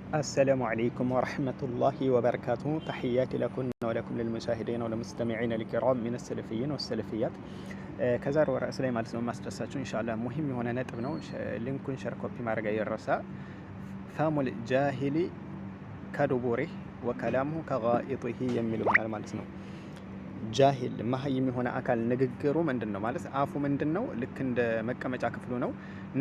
السلام عليكم ورحمة الله وبركاته. تحياتي لكم ولكم للمشاهدين والمستمعين الكرام من السلفيين والسلفيات. كزار ورأس لي مالس ነው ማስተሳችሁ ኢንሻአላህ ሙሂም የሆነ ነጥብ ነው። ሊንኩን ሼር ኮፒ ማድረግ አይረሳ። ፋሙል ጃሂሊ ከዱቡሪ ወከላሙ ከጋኢጢሂ የሚል ይሆናል ማለት ነው። ጃሂል መሀይም የሆነ አካል ንግግሩ ምንድነው ማለት አፉ ምንድነው ልክ እንደ መቀመጫ ክፍሉ ነው፣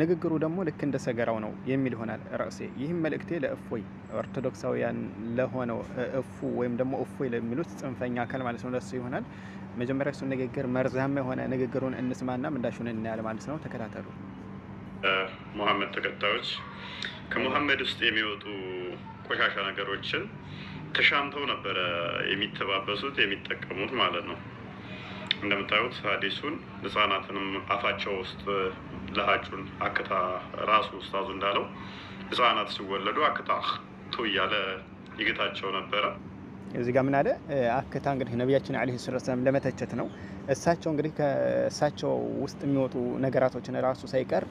ንግግሩ ደግሞ ልክ እንደ ሰገራው ነው የሚል ይሆናል ራሴ። ይህም መልእክቴ ለእፎይ ኦርቶዶክሳውያን ለሆነው እፉ ወይም ደግሞ እፎይ ለሚሉት ጽንፈኛ አካል ማለት ነው ለሱ ይሆናል። መጀመሪያ እሱ ንግግር መርዛማ የሆነ ንግግሩን እንስማና ምንዳሹን እናያለን ማለት ነው። ተከታተሉ። ሙሐመድ ተከታዮች ከሙሐመድ ውስጥ የሚወጡ ቆሻሻ ነገሮችን ተሻምተው ነበረ የሚተባበሱት የሚጠቀሙት ማለት ነው። እንደምታዩት ሐዲሱን ህፃናትንም አፋቸው ውስጥ ለሃጩን አክታ ራሱ ኡስታዙ እንዳለው ህፃናት ሲወለዱ አክታ ቱ እያለ ይገታቸው ነበረ። እዚህ ጋር ምን አለ አክታ እንግዲህ ነብያችን አለይሂ ሰላም ለመተቸት ነው። እሳቸው እንግዲህ ከእሳቸው ውስጥ የሚወጡ ነገራቶችን ራሱ ሳይቀር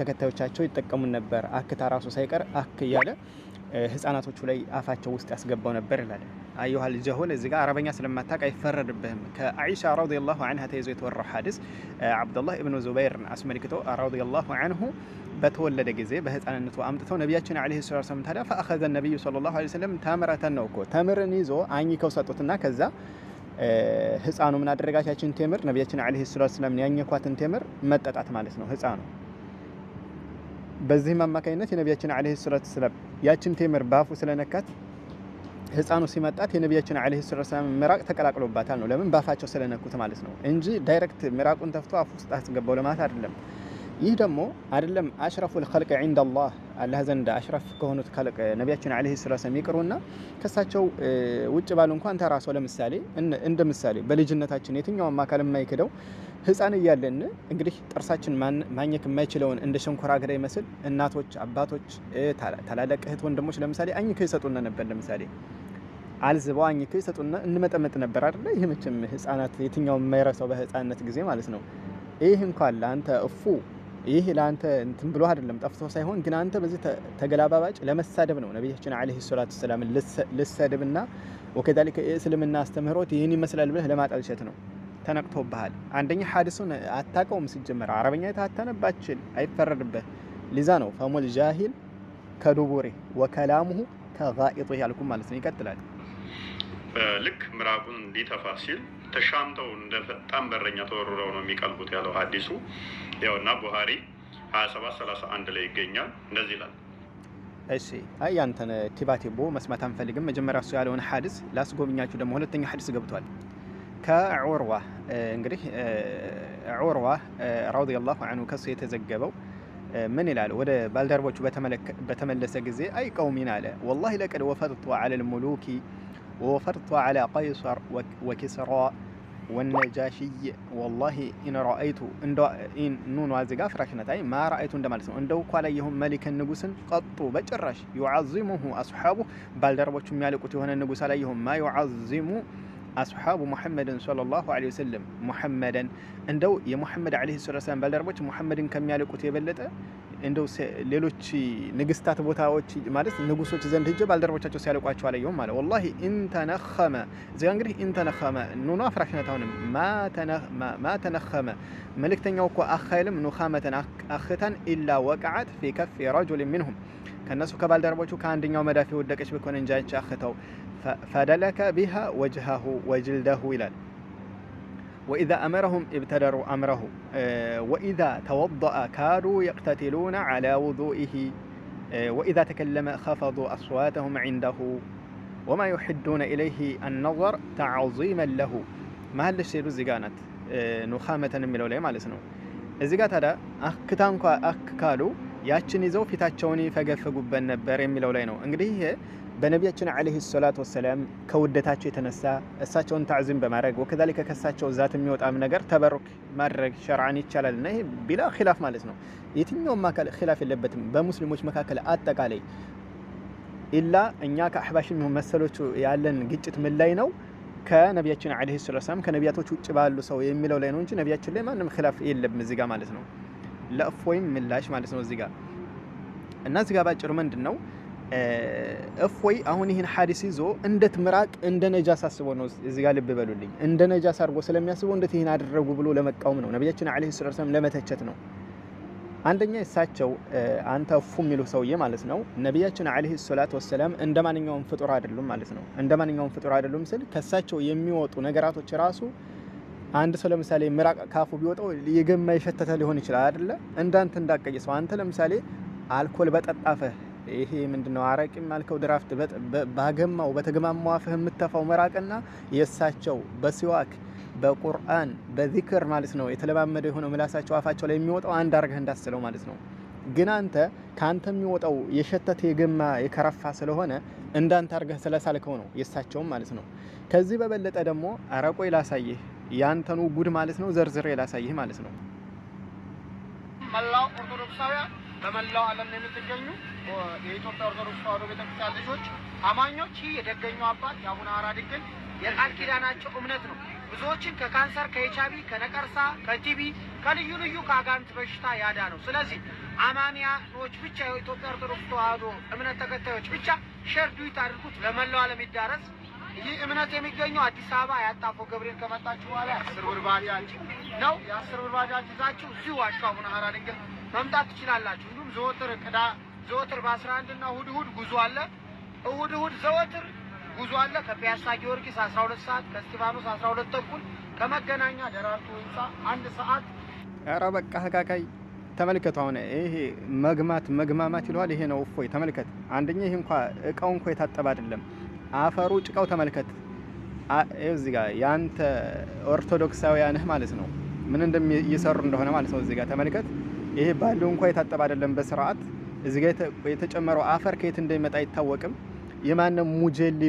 ተከታዮቻቸው ይጠቀሙ ነበር። አክታ ራሱ ሳይቀር አክ እያለ ህፃናቶቹ ላይ አፋቸው ውስጥ ያስገባው ነበር ይላል። አዩሃል ጀሁል እዚህ ጋር አረበኛ ስለማታውቅ አይፈረድብህም። ከአኢሻ ረዲየላሁ ዐንሃ ተይዞ የተወራው ሐዲስ አብዱላህ ኢብኑ ዙበይር አስመልክቶ ረዲየላሁ ዐንሁ በተወለደ ጊዜ በህፃንነቱ አምጥተው ነብያችን አለይሂ ሰላም ታዲያ ፈአኸዘ ነብዩ ሰለላሁ ዐለይሂ ወሰለም ተምረተን ነው እኮ ተምርን ይዞ አኝከው ሰጡትና ከዛ ህፃኑ ምን አደረጋቻችን ተምር ነብያችን አለይሂ ሰላም ያኘኳትን ተምር መጠጣት ማለት ነው ህፃኑ። በዚህ አማካይነት የነብያችን አለይሂ ሰላም ያችን ተምር ባፉ ስለነካት ህፃኑ ሲመጣት የነብያችን አለይሂ ሰላም ምራቅ ተቀላቅሎባታል ነው። ለምን ባፋቸው ስለነኩት ማለት ነው እንጂ ዳይሬክት ምራቁን ተፍቶ አፉ ውስጥ አስገባው ለማለት አይደለም። ይህ ደግሞ አይደለም አሽረፉል ኸልቅ ዒንደላህ አላህ ዘንድ አሽረፍ ከሆኑት ኸልቅ ነብያችን አለይሂ ሰላም ይቅሩና ከሳቸው ውጭ ባሉ እንኳን ተራሶ ለምሳሌ እንደ ምሳሌ በልጅነታችን የትኛውም አካል የማይከደው ህፃን እያለን እንግዲህ ጥርሳችን ማኘክ የማይችለውን እንደ ሸንኮራ አገዳ ይመስል እናቶች፣ አባቶች፣ ታላላቅ እህት ወንድሞች ለምሳሌ አኝከው ይሰጡና ነበር። ለምሳሌ አልዝባው አኝከው ይሰጡና እንመጠመጥ ነበር አይደል? ይሄ መቼም ህፃናት የትኛውም የማይረሳው በህፃንነት ጊዜ ማለት ነው። ይህ እንኳን ለአንተ እፉ ይህ ለአንተ እንትን ብሎ አይደለም ጠፍቶ ሳይሆን ግን አንተ በዚህ ተገላባባጭ ለመሳደብ ነው ነብያችን አለይሂ ሰላም ልሰደብና ወከዛሊከ እስልምና አስተምህሮት ይህን ይመስላል ብለህ ለማጣልሸት ነው። ተነቅቶብሃል። አንደኛ ሐዲሱን አታቀውም ሲጀመር አረበኛ ታተነባችል አይፈረድብህ። ሊዛ ነው ፈሙል ጃሂል ከዱቡሪ ወከላሙሁ ከጋኢጢሂ ያልኩም ማለት ነው። ይቀጥላል። ልክ ምራቁን ሊተፋ ሲል ተሻምተው እንደ ፈጣን በረኛ ተወርረው ነው የሚቀልቡት ያለው ሐዲሱ ያውና ቡሃሪ 2731 ላይ ይገኛል። እንደዚህ ይላል። እሺ አይ አንተን ቲባቲቦ መስማት አንፈልግም። መጀመሪያ እሱ ያለውን ሐዲስ ላስጎብኛችሁ። ደግሞ ሁለተኛ ሐዲስ ገብቷል ከዑርዋ እንግዲህ ዑርዋ ረዲየላሁ ዐንሁ ከሱ የተዘገበው ምን ይላል? ወደ ባልደረቦቹ በተመለሰ ጊዜ አይ ቀውሚን አለ ወላሂ ለቀድ ወፈርቱ ዐለ ልሙሉኪ ወወፈርቱ ዐለ ቀይሰር ወኪስራ ወነጃሽይ ወላሂ ኢን ረአይቱ ኢን ኑኑ አዚጋ ፍራሽነት አይ ማ ረአይቱ እንደማለት ነው። እንደው እኮ አላየሁም መሊክን ንጉስን ቀጡ በጭራሽ ዩዓዚሙሁ አስሓቡ ባልደረቦቹ የሚያልቁት የሆነ ንጉስ አላየሁም ማ ዩዓዚሙ አስሓቡ ሙሐመድን ሰለላሁ ዐለይሂ ወሰለም ሙሐመድን እንደው የሙሐመድ ዐለይሂ ሰላም ባልደረቦች ሙሐመድን ከሚያልቁት የበለጠ እንደው ሌሎች ንግስታት ቦታዎች ማለት ንጉሶች ዘንድ ሄጀ ባልደረቦቻቸው ሲያልቋቸው አላየሁም ማለት ወላሂ እንተነኸመ እዚያ እንግዲህ እንተነኸመ ኑኑ አፍራሽነታውን ማ ተነኸመ መልእክተኛው እኮ አኻይልም ኑኻመተን አኽታን ኢላ ወቀዓት ፊ ከፍ ረጁል ሚንሁም ከነሱ ከባልደረቦቹ ከአንደኛው መዳፊ ወደቀች በኮነ እንጃች አኽታው ፈደለከ ቢሃ ወጅሃሁ ወጅልደሁ ይላል። وإذا أمرهم ابتدروا أمره وإذا توضأ كادوا يقتتلون على وضوئه وإذا تكلم خفضوا أصواتهم عنده وما يحدون إليه النظر تعظيما له ما هل الشيء الزجانات نخامة من الولاية مالسنو الزجات هذا أكتانكو أككالو ያችን ይዘው ፊታቸውን ይፈገፈጉበት ነበር የሚለው ላይ ነው። እንግዲህ በነብያችን አለይሂ ሰላቱ ወሰለም ከውደታቸው የተነሳ እሳቸውን ታዕዚም በማድረግ ወከዛሊከ ከሳቸው ዛት የሚወጣም ነገር ተበሩክ ማድረግ ሸርዓን ይቻላልና ይሄ ቢላ ኺላፍ ማለት ነው። የትኛውም አካል ኺላፍ የለበትም በሙስሊሞች መካከል አጠቃላይ ኢላ እኛ ከአህባሽም መሰሎቹ ያለን ግጭት ምን ላይ ነው? ከነብያችን አለይሂ ሰላም ከነቢያቶች ውጭ ባሉ ሰው የሚለው ላይ ነው እንጂ ነብያችን ላይ ማንም ኺላፍ የለም እዚህ ጋር ማለት ነው። ለእፎይም ምላሽ ማለት ነው እዚህ ጋር እና እዚህ ጋር ባጭሩ ምንድነው እፎይ አሁን ይሄን ሐዲስ ይዞ እንዴት ምራቅ እንደ ነጃስ አስበው ነው እዚህ ጋር ልብ በሉልኝ እንደ ነጃስ አድርጎ ስለሚያስበው እንዴት ይሄን አደረጉ ብሎ ለመቃወም ነው ነብያችን አለይሂ ሰላም ለመተቸት ነው አንደኛ እሳቸው አንተ እፉ የሚሉ ሰውዬ ማለት ነው ነብያችን አለይሂ ሰላም እንደማንኛውም ፍጡር አይደሉም ማለት ነው እንደማንኛውም ፍጡር አይደሉም ስል ከሳቸው የሚወጡ ነገራቶች ራሱ አንድ ሰው ለምሳሌ ምራቅ ካፉ ቢወጣው የገማ ይሸተተ ሊሆን ይችላል አይደለ እንዳንተ እንዳቀየሰው አንተ ለምሳሌ አልኮል በጠጣፈ ይሄ ምንድነው አረቂ ማልከው ድራፍት ባገማው በተገማማው አፍህ የምትተፋው መራቅና የሳቸው በሲዋክ በቁርአን በዚክር ማለት ነው የተለማመደ የሆነው ምላሳቸው አፋቸው ላይ የሚወጣው አንድ አርገህ እንዳስለው ማለት ነው ግን አንተ ካንተ የሚወጣው የሸተተ የገማ የከረፋ ስለሆነ እንዳንተ አርገህ ስለሳልከው ነው የሳቸው ማለት ነው ከዚህ በበለጠ ደግሞ አረቆ ይላሳይህ ያንተኑ ጉድ ማለት ነው ዘርዝሬ ይላሳይህ ማለት ነው መላው ኦርቶዶክሳውያን በመላው ዓለም የምትገኙ የኢትዮጵያ ኦርቶዶክስ ተዋሕዶ ቤተክርስቲያን ልጆች አማኞች የደገኙ አባት የአቡነ ሐራ ድንግል የቃል ኪዳናቸው እምነት ነው ብዙዎችን ከካንሰር ከኤችአይቪ ከነቀርሳ ከቲቢ ከልዩ ልዩ ከአጋንንት በሽታ ያዳነው ስለዚህ አማንያኖች ብቻ የኢትዮጵያ ኦርቶዶክስ ተዋሕዶ እምነት ተከታዮች ብቻ ሼር ዱት አድርጉት ለመላው ዓለም ይዳረስ ይህ እምነት የሚገኘው አዲስ አበባ ያጣፎ ገብርኤል ከመጣችሁ በኋላ 10 ብር ባጃጅ ነው የ10 ብር ባጃጅ ይዛችሁ እዚሁ ዋሻው አቡነ ሐራ ድንግል መምጣት ትችላላችሁ እንዲሁም ዘወትር በ11 እና እሁድ ጉዞ አለ እሁድ ዘወትር ጉዞ አለ ከፒያሳ ጊዮርጊስ 12 ሰዓት ከስቲፋኖስ 12 ተኩል ከመገናኛ ደራርቱ ህንጻ 1 ሰዓት ኧረ በቃ ሀካካይ ተመልከቱ አሁን ይሄ መግማማት ይሏል ይሄ ነው እፎይ ተመልከት አንደኛ ይሄ እንኳን እቃው እንኳን የታጠበ አይደለም አፈሩ ጭቃው ተመልከት እዚህ ጋር ያንተ ኦርቶዶክሳውያንህ ማለት ነው ምን እንደሚሰሩ እንደሆነ ማለት ነው እዚህ ጋር ተመልከት ይሄ ባለው እንኳን የታጠበ አይደለም በስርዓት እዚህ ጋር የተጨመረው አፈር ከየት እንደሚመጣ አይታወቅም የማንም ሙጀሊ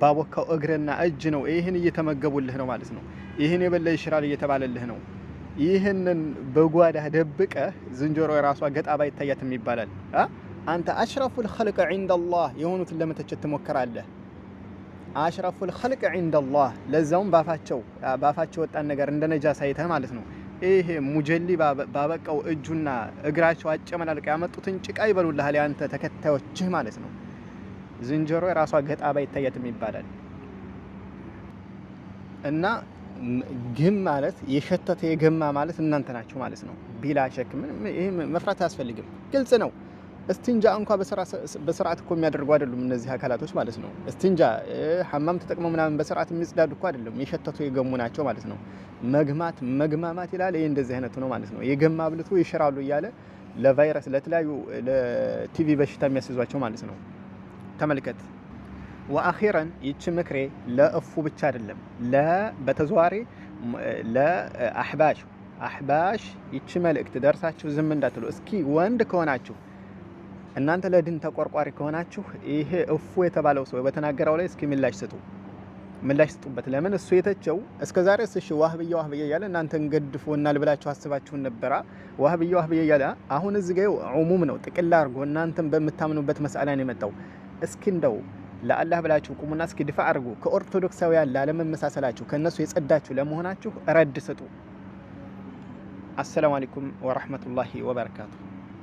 ባቦካው እግርና እጅ ነው ይሄን እየተመገቡልህ ነው ማለት ነው ይሄን የበለ ይሽራል እየተባለልህ ነው ይሄንን በጓዳ ደብቀ ዝንጀሮ የራሷ ገጣባ ይታያትም ይባላል አንተ አሽረፉል ኸልቅ عند الله የሆኑት ለመተቸት ትሞክራለህ አሽረፉል ኸልቅ عند الله ለዛውም ባፋቸው ወጣን ነገር እንደ ነጃሳ አይተህ ማለት ነው ይሄ ሙጀሊ ባበቃው እጁና እግራቸው አጨመላልቀ ያመጡትን ጭቃ ይበሉልሃል ያንተ ተከታዮችህ ማለት ነው ዝንጀሮ የራሷ ገጣባ ይታያትም ይባላል እና ግም ማለት የሸተተ የገማ ማለት እናንተ ናችሁ ማለት ነው ቢላ ሸክ ይሄ መፍራት አያስፈልግም ግልጽ ነው እስቲንጃ እንኳን በስርዓት እኮ የሚያደርጉ አይደሉም እነዚህ አካላቶች ማለት ነው እስቲንጃ ሐማም ተጠቅመው ምናምን በስርዓት የሚጽዳዱ እኮ አይደለም የሸተቱ የገሙ ናቸው ማለት ነው መግማማት ይላል ይሄ እንደዚህ አይነቱ ነው ማለት ነው የገማ ብልቱ ይሽራሉ እያለ ለቫይረስ ለተለያዩ ለቲቪ በሽታ የሚያስይዟቸው ማለት ነው ተመልከት ወአኺራን ይች ምክሬ ለእፉ ብቻ አይደለም በተዘዋሪ ለአህባሽ ይች መልእክት ደርሳችሁ ዝም እንዳትሉ እስኪ ወንድ ከሆናችሁ እናንተ ለድን ተቆርቋሪ ከሆናችሁ ይሄ እፉ የተባለው ሰው በተናገረው ላይ እስኪ ምላሽ ስጡበት ለምን እሱ የተቸው እስከዛሬ እሺ ዋህብያ ያለ እናንተን ገድፎናል ብላችሁ አስባችሁን ነበር ዋህብያ ያለ አሁን እዚህ ጋር ዑሙም ነው ጥቅል አድርጎ እናንተን በመታመኑበት መስአላ ነው የመጣው እስኪ እንደው ለአላህ ብላችሁ ቁሙና እስኪ ድፋ አድርጉ ከኦርቶዶክሳውያን ላለመመሳሰላችሁ ከነሱ የጸዳችሁ ለመሆናችሁ ረድ ስጡ አሰላሙ አለይኩም ወራህመቱላሂ ወበረካቱ